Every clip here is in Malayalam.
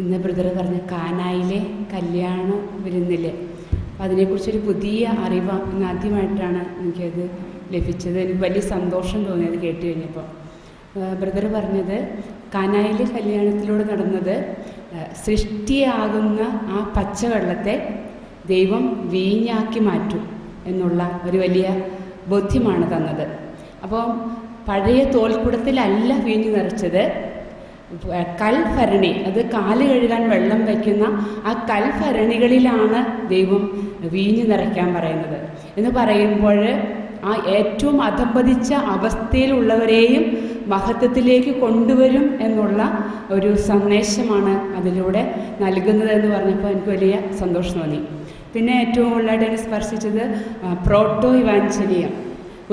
ഇന്ന് ബ്രദർ പറഞ്ഞ കാനായിലെ കല്യാണ വിരുന്നില് അതിനെക്കുറിച്ചൊരു പുതിയ അറിവ് ഇന്ന് ആദ്യമായിട്ടാണ് എനിക്കത് ലഭിച്ചത്. എനിക്ക് വലിയ സന്തോഷം തോന്നിയത് കേട്ട് കഴിഞ്ഞപ്പോൾ. ബ്രദർ പറഞ്ഞത് കാനായിലെ കല്യാണത്തിലൂടെ നടന്നത് സൃഷ്ടിയാകുന്ന ആ പച്ചവെള്ളത്തെ ദൈവം വീഞ്ഞാക്കി മാറ്റും എന്നുള്ള ഒരു വലിയ ബോധ്യമാണ് തന്നത്. അപ്പോൾ പഴയ തോൽക്കുടത്തിലല്ല വീഞ്ഞു നിറച്ചത്, കൽഭരണി, അത് കാല് കഴുകാൻ വെള്ളം വയ്ക്കുന്ന ആ കൽഭരണികളിലാണ് ദൈവം വീഞ്ഞു നിറയ്ക്കാൻ പറയുന്നത്. എന്ന് പറയുമ്പോൾ ആ ഏറ്റവും അധംപതിച്ച അവസ്ഥയിലുള്ളവരെയും മഹത്വത്തിലേക്ക് കൊണ്ടുവരും എന്നുള്ള ഒരു സന്ദേശമാണ് അതിലൂടെ നൽകുന്നതെന്ന് പറഞ്ഞപ്പോൾ എനിക്ക് വലിയ സന്തോഷം തോന്നി. പിന്നെ ഏറ്റവും കൂടുതലായിട്ട് എന്നെ സ്പർശിച്ചത് പ്രോട്ടോ ഇവാഞ്ചലിയം,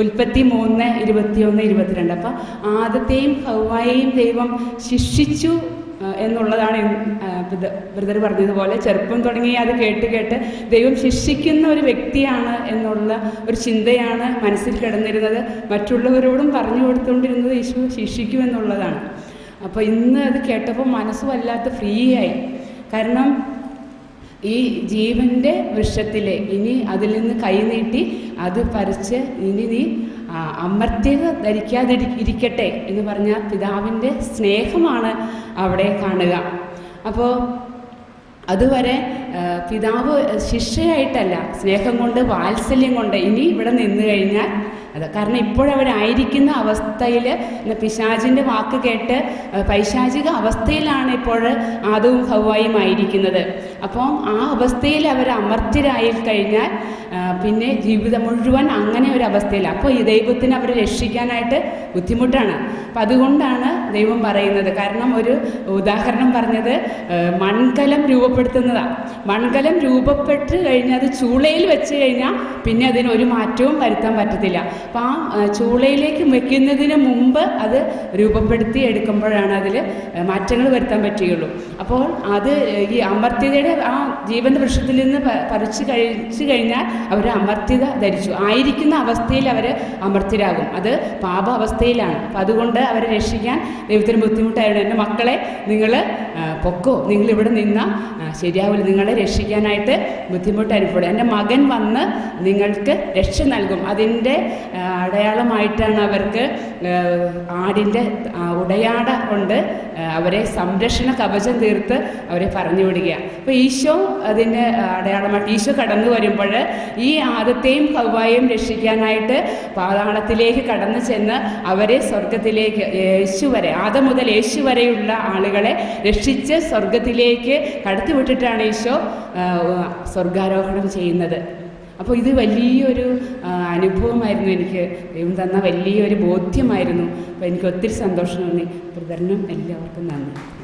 ഉൽപ്പത്തി 3:21-22. അപ്പം ആദത്തെയും ഹവ്വായെയും ദൈവം ശിക്ഷിച്ചു എന്നുള്ളതാണ് ബ്രദർ പറഞ്ഞതുപോലെ. ചെറുപ്പം തുടങ്ങി അത് കേട്ട് ദൈവം ശിക്ഷിക്കുന്ന ഒരു വ്യക്തിയാണ് എന്നുള്ള ഒരു ചിന്തയാണ് മനസ്സിൽ കിടന്നിരുന്നത്. മറ്റുള്ളവരോടും പറഞ്ഞു കൊടുത്തുകൊണ്ടിരുന്നത് യേശു ശിക്ഷിക്കുമെന്നുള്ളതാണ്. അപ്പോൾ ഇന്ന് അത് കേട്ടപ്പോൾ മനസ്സ് വല്ലാത്ത ഫ്രീ ആയി. കാരണം ഈ ജീവൻ്റെ വൃക്ഷത്തിൽ ഇനി അതിൽ നിന്ന് കൈനീട്ടി അത് പറിച്ച് ഇനി നീ അമർത്യത ധരിക്കാതിരിക്കട്ടെ എന്ന് പറഞ്ഞ പിതാവിൻ്റെ സ്നേഹമാണ് അവിടെ കാണുക. അപ്പോൾ അതുവരെ പിതാവ് ശിക്ഷയായിട്ടല്ല, സ്നേഹം കൊണ്ട്, വാത്സല്യം കൊണ്ട് ഇനി ഇവിടെ നിന്ന് കഴിഞ്ഞാൽ അത് കാരണം ഇപ്പോഴവരായിരിക്കുന്ന അവസ്ഥയിൽ പിശാചിൻ്റെ വാക്ക് കേട്ട് പൈശാചിക അവസ്ഥയിലാണ് ഇപ്പോൾ ആദവും ഹവ്വായും ആയിരിക്കുന്നത്. അപ്പം ആ അവസ്ഥയിൽ അവർ അമർത്യരായി കഴിഞ്ഞാൽ പിന്നെ ജീവിതം മുഴുവൻ അങ്ങനെ ഒരു അവസ്ഥയിൽ. അപ്പോൾ ഈ ദൈവത്തിന് അവരെ രക്ഷിക്കാനായിട്ട് ബുദ്ധിമുട്ടാണ്. അപ്പം അതുകൊണ്ടാണ് ദൈവം പറയുന്നത്. കാരണം ഒരു ഉദാഹരണം പറഞ്ഞത് മൺകലം രൂപപ്പെടുത്തുന്നതാണ്. മൺകലം രൂപപ്പെട്ട് കഴിഞ്ഞാൽ അത് ചൂളയിൽ വെച്ച് കഴിഞ്ഞാൽ പിന്നെ അതിനൊരു മാറ്റവും വരുത്താൻ പറ്റത്തില്ല. അപ്പം ആ ചൂളയിലേക്ക് വെക്കുന്നതിന് മുമ്പ് അത് രൂപപ്പെടുത്തി എടുക്കുമ്പോഴാണ് അതിൽ മാറ്റങ്ങൾ വരുത്താൻ പറ്റുകയുള്ളൂ. അപ്പോൾ അത് ഈ അമർത്യതയുടെ ആ ജീവൻ്റെ വൃക്ഷത്തിൽ നിന്ന് കഴിച്ചു കഴിഞ്ഞാൽ അവർ അമർത്യത ധരിച്ചു. ആയിരിക്കുന്ന അവസ്ഥയിൽ അവർ അമർത്യരാകും. അത് പാപ അവസ്ഥയിലാണ്. അപ്പം അതുകൊണ്ട് അവരെ രക്ഷിക്കാൻ ദൈവത്തിന് ബുദ്ധിമുട്ടായിരുന്നു. എൻ്റെ മക്കളെ നിങ്ങൾ പൊക്കോ, നിങ്ങളിവിടെ നിന്നാൽ ശരിയാവില്ല, നിങ്ങളെ രക്ഷിക്കാനായിട്ട് ബുദ്ധിമുട്ടായിരിക്കും. എൻ്റെ മകൻ വന്ന് നിങ്ങൾക്ക് രക്ഷ നൽകും. അതിൻ്റെ അടയാളമായിട്ടാണ് അവർക്ക് ആടിൻ്റെ ഉടയാട കൊണ്ട് അവരെ സംരക്ഷണ കവചം തീർത്ത് അവരെ പറഞ്ഞു വിടുക. അപ്പോൾ ഈശോ അതിൻ്റെ അടയാളമായിട്ട് ഈശോ കടന്നു വരുമ്പോൾ ഈ ആദത്തെയും ഹവ്വായെയും രക്ഷിക്കാനായിട്ട് പാതാളത്തിലേക്ക് കടന്നു ചെന്ന് അവരെ സ്വർഗത്തിലേക്ക് യേശു വരെ, ആദം മുതൽ യേശു വരെയുള്ള ആളുകളെ രക്ഷിച്ച് സ്വർഗത്തിലേക്ക് കടത്തിവിട്ടിട്ടാണ് ഈശോ സ്വർഗാരോഹണം ചെയ്യുന്നത്. അപ്പോൾ ഇത് വലിയൊരു അനുഭവമായിരുന്നു. എനിക്ക് ദൈവം തന്ന വലിയൊരു ബോധ്യമായിരുന്നു. അപ്പോൾ എനിക്ക് ഒത്തിരി സന്തോഷം തോന്നി. ബ്രദറിനും എല്ലാവർക്കും നന്ദി.